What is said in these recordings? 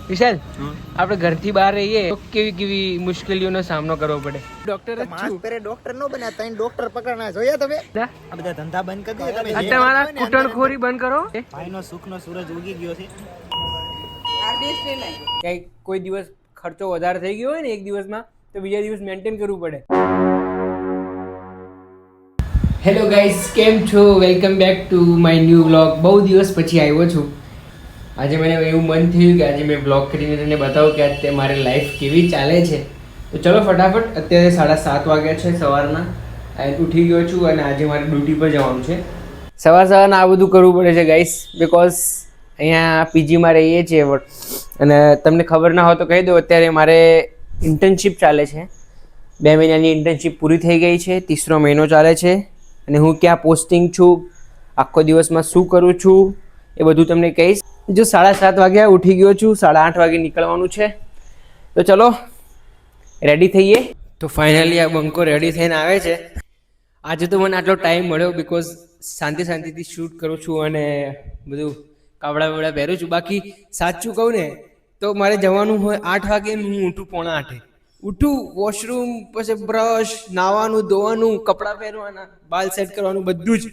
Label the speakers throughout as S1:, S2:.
S1: વિશાલ, આપણે ઘરથી બહાર રહીએ તો કેવી કેવી મુશ્કેલીઓનો સામનો કરવો પડે. ડોક્ટર જ છું.
S2: પેરે ડોક્ટર નો બન્યા, તઈ ડોક્ટર પકડના જોયા તમે?
S1: આ
S2: બધા ધંધા બંધ કરી દો તમે.
S1: તમારા કુટણખોરી બંધ કરો.
S2: ભાઈનો સુખનો સૂરજ ઉગી ગયો છે.
S1: કઈ કોઈ દિવસ ખર્ચો વધારે થઈ ગયો હોય ને એક દિવસમાં, તો બીજા દિવસ મેન્ટેન કરવું પડે. હેલો ગાઈસ, કેમ છો? Welcome back to my new vlog. બહુ દિવસ પછી આવ્યો છું. આજે મને એવું મન થયું કે આજે મેં વ્લોગ કરીને તમને બતાવું કે અત્યારે મારી લાઈફ કેવી ચાલે છે. તો ચલો ફટાફટ, અત્યારે 7:30 વાગ્યા છે સવારના, અને ઉઠી ગયો છું અને આજે મારે ડ્યુટી પર જવાનું છે. સવારના આ બધું કરવું પડે છે ગાઈસ, બિકોઝ અહીંયા પીજીમાં રહીએ છીએ અને તમને ખબર ના હોય તો કહી દો, અત્યારે મારે ઇન્ટર્નશિપ ચાલે છે. 2 મહિનાની ઇન્ટર્નશિપ પૂરી થઈ ગઈ છે, 3રો મહિનો ચાલે છે અને હું ક્યાં પોસ્ટિંગ છું, આખો દિવસમાં શું કરું છું એ બધું તમને કહીશ. જો 7:30 વાગ્યા ઉઠી ગયો છું, 8:30 વાગે નીકળવાનું છે. તો ચલો રેડી થઈએ. તો ફાઇનલી આ બંકો રેડી થઈને આવે છે. આજે તો મને આટલો ટાઈમ મળ્યો બિકોઝ શાંતિથી શૂટ કરું છું અને બધું કપડાં બપડા પહેરું છું. બાકી સાચું કહું ને તો મારે જવાનું હોય 8 વાગે, હું ઉઠું 7:45. ઉઠું, વોશરૂમ, પછી બ્રશ, નાવાનું, ધોવાનું, કપડાં પહેરવાના, બાલ સેટ કરવાનું, બધું જ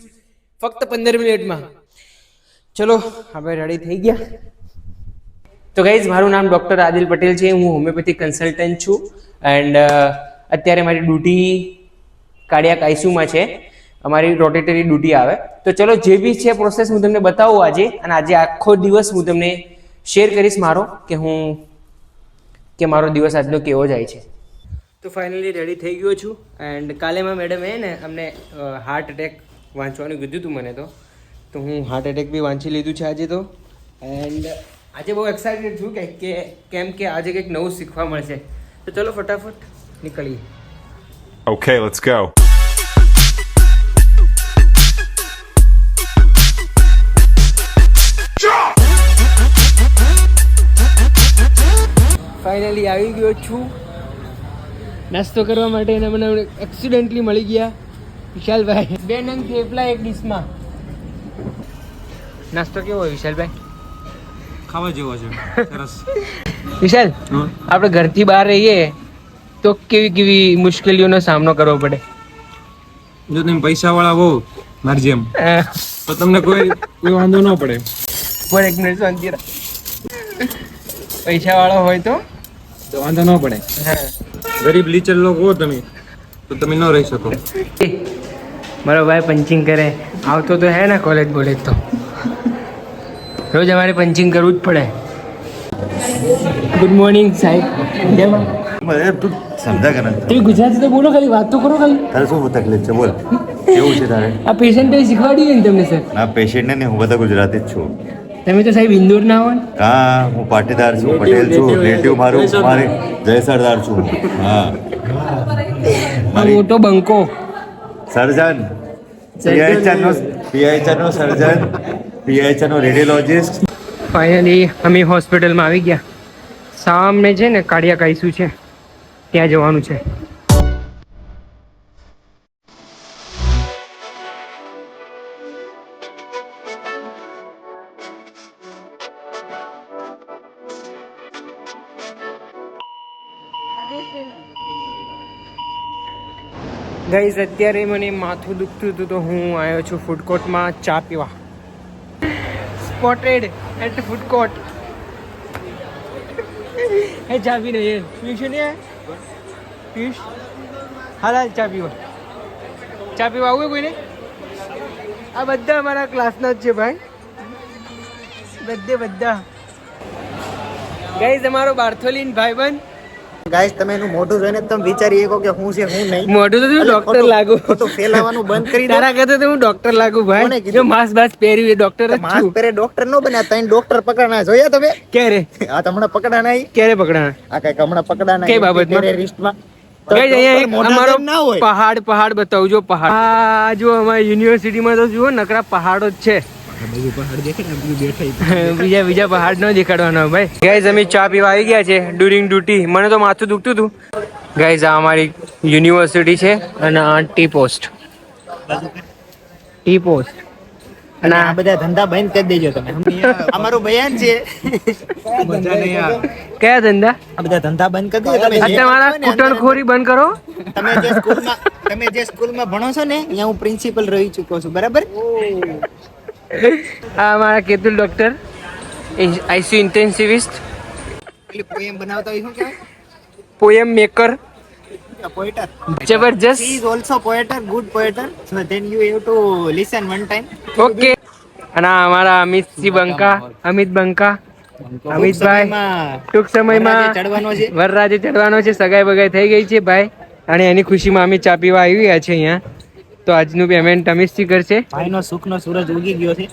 S1: ફક્ત 15 મિનિટમાં. ચલો આપણે રેડી થઈ ગયા. તો ગાઈઝ, મારું નામ ડૉક્ટર આદિલ પટેલ છે. હું હોમિયોપેથિક કન્સલ્ટન્ટ છું એન્ડ અત્યારે મારી ડ્યુટી કાર્ડિયાક આઈસીયુમાં છે. અમારી રોટેટરી ડ્યુટી આવે. તો ચલો જે બી છે પ્રોસેસ હું તમને બતાવું આજે, અને આજે આખો દિવસ હું તમને શેર કરીશ મારો કે મારો દિવસ આજનો કેવો જાય છે. તો ફાઇનલી રેડી થઈ ગયો છું એન્ડ કાલેમાં મેડમે ને અમને હાર્ટ એટેક વાંચવાનું કીધું હતું મને, તો હું હાર્ટ એટેક બી વાંચી લીધું છે આજે તો. એન્ડ આજે બહુ એક્સાઇટેડ છું કેમ કે આજે કંઈક નવું શીખવા મળશે. તો ચલો ફટાફટ નીકળીએ.
S3: Okay, let's go.
S1: ફાઇનલી આવી ગયો છું નાસ્તો કરવા માટે, અને મને એક્સિડન્ટલી મળી ગયા વિશાલભાઈ 2 નંગ થેપલા એક ડીશમાં. નાસ્તો કેવો હોય વિશાલભાઈ?
S2: ખાવા જેવો છે, સરસ.
S1: વિશાલ, આપણે ઘરથી બહાર રહીએ તો કેવી કેવી મુશ્કેલીઓનો સામનો કરવો પડે?
S4: જો તમે પૈસા વાળા હો મારી જેમ, તો તમને કોઈ વાંધો ન પડે.
S1: પર એક મિનિટ શાંતિ રાખ. પૈસા વાળો હોય તો
S4: વાંધો ન પડે. ગરીબ લીચર લોકો હો તમે, તો તમે ન રહી શકો.
S1: મારો ભાઈ પંચિંગ કરે, આવતો તો હે ને કોલેજ તો રોજ અમારે પંચિંગ કરવું જ પડે. ગુડ મોર્નિંગ સાહેબ. કેમ
S5: તું સમજા કે
S1: તમે ગુજરાતી તો બોલો, ખાલી વાત તો કરો. ખાલી
S5: તારે શું તકલીફ છે બોલ, કેવું છે તારે?
S1: આ પેશન્ટ શીખવાડીએ ને તમને સર?
S5: ના પેશન્ટ ને હું બધા ગુજરાતી જ છું.
S1: તમે તો સાહેબ ઇન્દોર ના હોય?
S5: હા, હું પાટીદાર છું, પટેલ છું, નેટિવ મારું મારી જય સરદાર છું. હા,
S1: મોટો બંકો
S5: સર્જન, પીઆઈચર નો સર્જન, પીઆઈચર નો રેડિયોલોજિસ્ટ.
S1: ફાઇનલી અમે હોસ્પિટલમાં આવી ગયા. સામે છે ને કાર્ડિયાક આઈસીયુ છે, ત્યાં જવાનું છે. ગાઈઝ, અત્યારે મને માથું દુખતું હતું તો હું આવ્યો છું ફૂડ કોર્ટમાં ચા પીવા. Spotted at food court. Hey ચા પી નહીં પીશ ને પીશ. હાલ ચા પીવા આવું કોઈને? આ બધા અમારા ક્લાસના જ છે ભાઈ, બધા. ગાઈઝ, અમારો બાર્થોલિન ભાઈબંધ.
S2: ગાઈસ, તમે એનું મોઢું જોઈને તમે વિચારી શકો કે હું છે હું નહીં.
S1: મોઢું તો તું ડોક્ટર લાગુ,
S2: તો ફેલાવાનું બંધ કરી દે.
S1: તારા કરતા તો હું ડોક્ટર લાગુ ભાઈ. જો માસ્ક પહેર્યું એ ડોક્ટર જ
S2: માસ્ક
S1: છું.
S2: પહેરે ડોક્ટર નો બન્યા, તઈ ડોક્ટર પકડના જોયા તમે?
S1: ક્યારે?
S2: આ તમને પકડાના
S1: ક્યારે પકડાના?
S2: આ કઈક હમણાં પકડાના
S1: કઈ બાબતમાં?
S2: ટેરરિસ્ટમાં.
S1: ગાઈસ, અહીંયા એક અમારો પહાડ બતાવજો. પહાડ આ જો અમારી યુનિવર્સિટીમાં તો જુઓ નકરા પહાડો જ છે. બીજા પહાડ ન દેખાડવાનો ભાઈ. ગાઈઝ, અમે ચા પીવા આવી ગયા છે ડ્યુરિંગ ડ્યુટી. મને તો માથું દુખતું હતું. ગાઈઝ, આ અમારી યુનિવર્સિટી છે અને આ ટી પોસ્ટ.
S2: અને આ બધા ધંધા બંધ કરી દેજો તમે. અમારું બયાન છે.
S4: મજા નહીં આવે.
S1: કયા ધંધા?
S2: આ બધા ધંધા બંધ કરી દેજો તમે. જે
S1: તમારા
S2: કરો ને
S1: કૂટણખોરી બંધ કરો.
S2: તમે જે સ્કૂલમાં ભણો છો ને અહીંયા હું પ્રિન્સિપલ રહી ચૂક્યો છું, બરાબર?
S1: આ મારા કેતુલ ડોક્ટર, આઈસીયુ ઇન્ટેન્સિવિસ્ટ,
S2: પેલી પોએમ બનાવતા હોય શું કહેવાય?
S1: Poem maker,
S2: poeter.
S1: જબરજસ્ત.
S2: He is also poeter, good poeter. So then you have to listen one time.
S1: Okay. અને આ અમારા અમિતસિંહ બંકા, અમિત બંકા, અમિતભાઈ ટૂંક સમયમાં
S2: વરરાજે ચડવાનો છે.
S1: વરરાજે ચડવાનો છે. સગાઈ બગાઈ થઈ ગઈ છે ભાઈ, અને એની ખુશીમાં અમે ચા પીવા આવી ગયા છે અહીંયા. તો આજનું પેમેન્ટ અમિતસિંહ કરશે.
S2: ભાઈનો સુખનો સૂરજ ઉગી ગયો છે,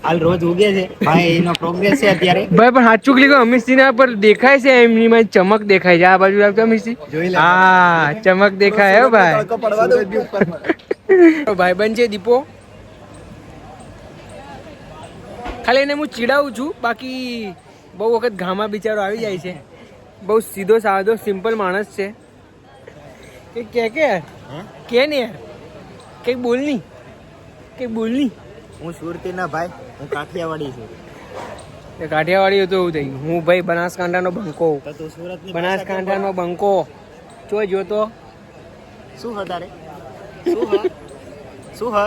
S2: હાલ રોજ ઉગે છે ભાઈ, એનો પ્રોગ્રેસ છે અત્યારે.
S1: ભાઈ પણ સાચું લીધું, અમિતસિંહ ના પર દેખાય છે, એમની માં ચમક દેખાય છે. આ બાજુ આવજો અમિતસિંહ. હા, ચમક દેખાય હો ભાઈ. ભાઈબંધ છે દીપો. ખાલી એને હું ચીડાવું છું, બાકી બહુ વખત ઘામાં બિચારો આવી જાય છે. બહુ સીધો સાદો સિમ્પલ માણસ છે. કે ને યાર, કંઈક બોલ નહીં, કંઈક બોલ નહીં.
S2: હું સુરતી ના ભાઈ, હું કાઠિયાવાડી છું.
S1: કાઠિયાવાડી તો એવું થઈ ગયું. હું ભાઈ બનાસકાંઠાનો બંકો,
S2: તો તું સુરતની
S1: બનાસકાંઠાનો બંકો. ચો જોતો
S2: શું હતા રે? શું હ?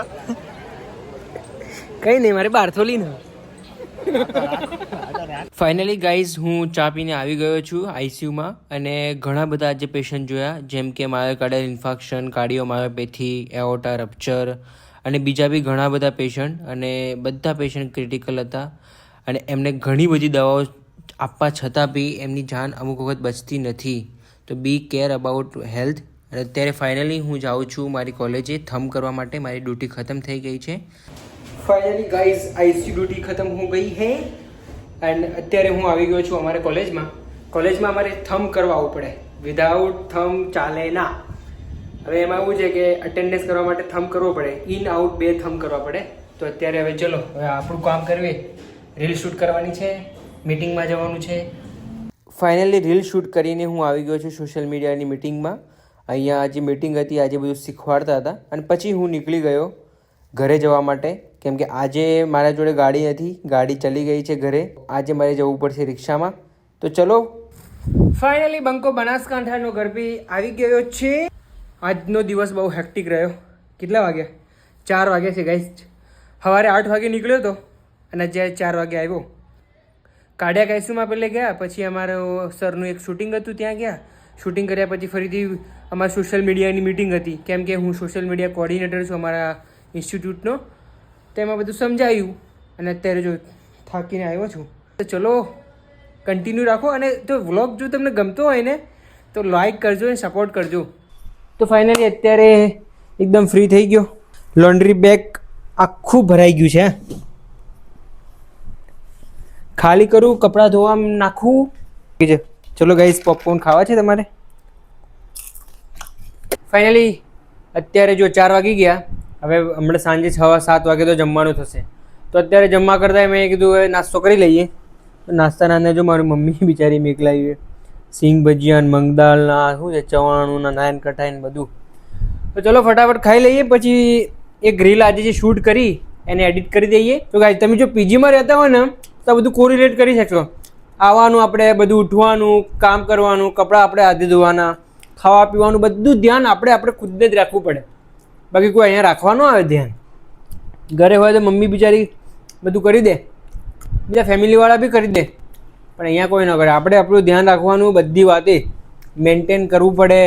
S1: કઈ નહીં, મારે બારથોલી ને. ફાઇનલી ગાઈઝ, હું ચા પીને આવી ગયો છું આઈસીયુમાં, અને ઘણા બધા આજે પેશન્ટ જોયા, જેમ કે માયોકાર્ડિયલ ઇન્ફાર્ક્શન, કાર્ડિયોમાયોપેથી, એઓર્ટા રપ્ચર, અને બીજા બી ઘણા બધા પેશન્ટ, અને બધા પેશન્ટ ક્રિટિકલ હતા, અને એમને ઘણી બધી દવાઓ આપવા છતાં બી એમની જાન અમુક વખત બચતી નથી. તો બી કેર અબાઉટ હેલ્થ. અને અત્યારે ફાઇનલી હું જાઉં છું મારી કોલેજે થંબ કરવા માટે. મારી ડ્યુટી ખતમ થઈ ગઈ છે. ફાઇનલી ગાઈઝ, આઈસીયુ ડ્યુટી ખતમ હો ગઈ હે, એન્ડ અત્યારે હું આવી ગયો છું અમારે કોલેજમાં. કોલેજમાં અમારે થંબ કરવા આવવું પડે, વિધાઉટ થંબ ચાલે ના. હવે એમાં એવું છે કે અટેન્ડન્સ કરવા માટે થંબ કરવો પડે, ઇન આઉટ 2 થંબ કરવા પડે. તો અત્યારે હવે ચલો, હવે આપણું કામ કરવી, રીલ શૂટ કરવાની છે, મીટિંગમાં જવાનું છે. ફાઇનલી રીલ શૂટ કરીને હું આવી ગયો છું સોશિયલ મીડિયાની મીટિંગમાં. અહીંયા આજે મીટિંગ હતી, આજે બધું શીખવાડતા હતા, અને પછી હું નીકળી ગયો ઘરે જવા માટે, કેમ કે આજે મારા જોડે ગાડી નથી, ગાડી ચલી ગઈ છે ઘરે. આજે મારે જવું પડશે રિક્ષામાં. તો ચલો, ફાઇનલી બંકો બનાસકાંઠાનો ઘર બી આવી ગયો છે. આજનો દિવસ બહુ હેક્ટિક રહ્યો. કેટલા વાગ્યા? 4 વાગ્યા છે ગાઈસ. સવારે 8 વાગે નીકળ્યો હતો, અને અત્યારે 4 વાગે આવ્યો. કાર્ડિયાક આઈસીયુમાં પહેલે ગયા, પછી અમારો સરનું એક શૂટિંગ હતું, ત્યાં ગયા. શૂટિંગ કર્યા પછી ફરીથી અમારી સોશિયલ મીડિયાની મિટિંગ હતી, કેમ કે હું સોશિયલ મીડિયા કોર્ડિનેટર છું અમારા ઇન્સ્ટિટ્યૂટનો. તેમાં બધું સમજાયું, અને અત્યારે જો થાકીને આવ્યો છું. તો ચલો કન્ટિન્યુ રાખો, અને તો વ્લોગ જો તમને ગમતો હોય ને તો લાઈક કરજો અને સપોર્ટ કરજો. તો ફાઇનલી અત્યારે એકદમ ફ્રી થઈ ગયો. લોન્ડ્રી બેગ આખું ભરાઈ ગયું છે. ખાલી કરું, કપડાં ધોવા નાખું. ચલો ગાઈસ, પોપકોર્ન ખાવા છે તમારે? ફાઇનલી અત્યારે જો 4 વાગી ગયા. હવે હમણાં સાંજે 6-7 વાગે તો જમવાનું થશે. તો અત્યારે જમવા કરતાં મેં કીધું હવે નાસ્તો કરી લઈએ. તો નાસ્તાના અંદર જો મારી મમ્મી બિચારી મેકલાવી સિંગ ભજીયા, મગદાળના શું છે, ચવાણુંના નાયન કટાઈન બધું. તો ચલો ફટાફટ ખાઈ લઈએ, પછી એક રીલ આજે જે શૂટ કરી એને એડિટ કરી દઈએ. તો ગાઈસ, તમે જો પીજીમાં રહેતા હોય ને તો બધું કોરિલેટ કરી શકશો. આવવાનું, આપણે બધું ઉઠવાનું, કામ કરવાનું, કપડાં આપણે હાથે ધોવાના, ખાવા પીવાનું બધું ધ્યાન આપણે ખુદને જ રાખવું પડે. બાકી કોઈ અહીંયા રાખવાનું આવે ધ્યાન. ઘરે હોય તો મમ્મી બિચારી બધું કરી દે, બીજા ફેમિલીવાળા બી કરી દે, પણ અહીંયા કોઈ ન કરે. આપણે આપણું ધ્યાન રાખવાનું, બધી વાતે મેન્ટેન કરવું પડે.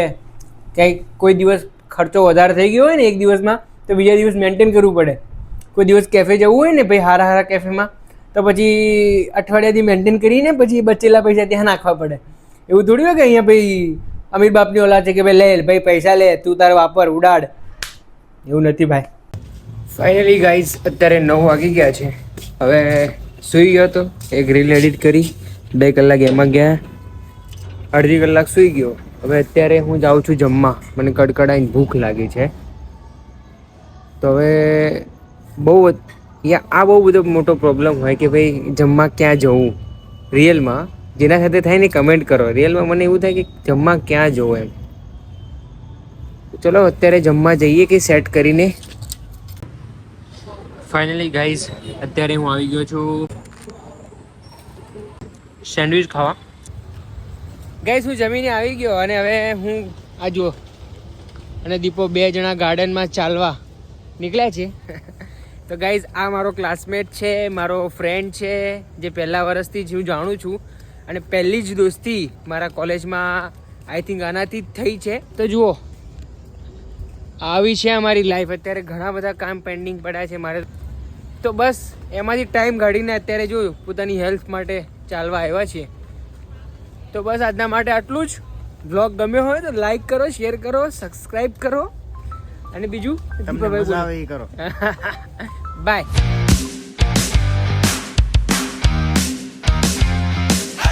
S1: ક્યાંય કોઈ દિવસ ખર્ચો વધારે થઈ ગયો હોય ને એક દિવસમાં, તો બીજા દિવસ મેન્ટેન કરવું પડે. કોઈ દિવસ કેફે જવું હોય ને ભાઈ, સારા કેફેમાં, તો પછી અઠવાડિયાથી મેન્ટેન કરીને પછી બચેલા પૈસા ત્યાં નાખવા પડે. એવું થોડી હોય કે અહીંયા ભાઈ અમીર બાપની ઓલા છે કે ભાઈ લે ભાઈ પૈસા લે, તું તારે વાપર, ઉડાડ. એવું નથી ભાઈ. ફાઇનલી ગાઈઝ, અત્યારે 9 વાગી ગયા છે. હવે સૂઈ ગયો તો, એક રીલ એડિટ કરી, 2 કલાક એમાં ગયા, અડધી કલાક સૂઈ ગયો. હવે અત્યારે હું જાઉં છું જમવા. મને કડકડાઈને ભૂખ લાગી છે. તો હવે આ બહુ બધો મોટો પ્રોબ્લેમ હોય કે ભાઈ જમવા ક્યાં જવું. રિયલમાં જેના સાથે થાય ને કમેન્ટ કરો. રિયલમાં મને એવું થાય કે જમવા ક્યાં જવું એમ. ચલો અત્યારે જમવા જઈએ કે સેટ કરીને. ફાઇનલી ગાઈઝ અત્યારે હું આવી ગયો છું સેન્ડવિચ ખાવા. ગાઈઝ હું જમીને આવી ગયો અને હવે હું આ જુઓ અને દીપો 2 જણા ગાર્ડનમાં ચાલવા નીકળ્યા છે. તો ગાઈઝ આ મારો ક્લાસમેટ છે, મારો ફ્રેન્ડ છે, જે પહેલા વર્ષથી જ હું જાણું છું અને પહેલી જ દોસ્તી મારા કોલેજમાં આઈ થિંક આનાથી જ થઈ છે. તો જુઓ આવી છે અમારી લાઈફ. અત્યારે ઘણા બધા કામ પેન્ડિંગ પડ્યા છે મારે, તો બસ એમાંથી ટાઈમ કાઢીને અત્યારે જોયું પોતાની હેલ્થ માટે ચાલવા આવ્યા છીએ. તો બસ આજના માટે આટલું જ. વ્લોગ ગમ્યો હોય તો લાઈક કરો, શેર કરો, સબસ્ક્રાઈબ કરો અને બીજું
S2: તમને મજા આવે એ કરો.
S1: બાય.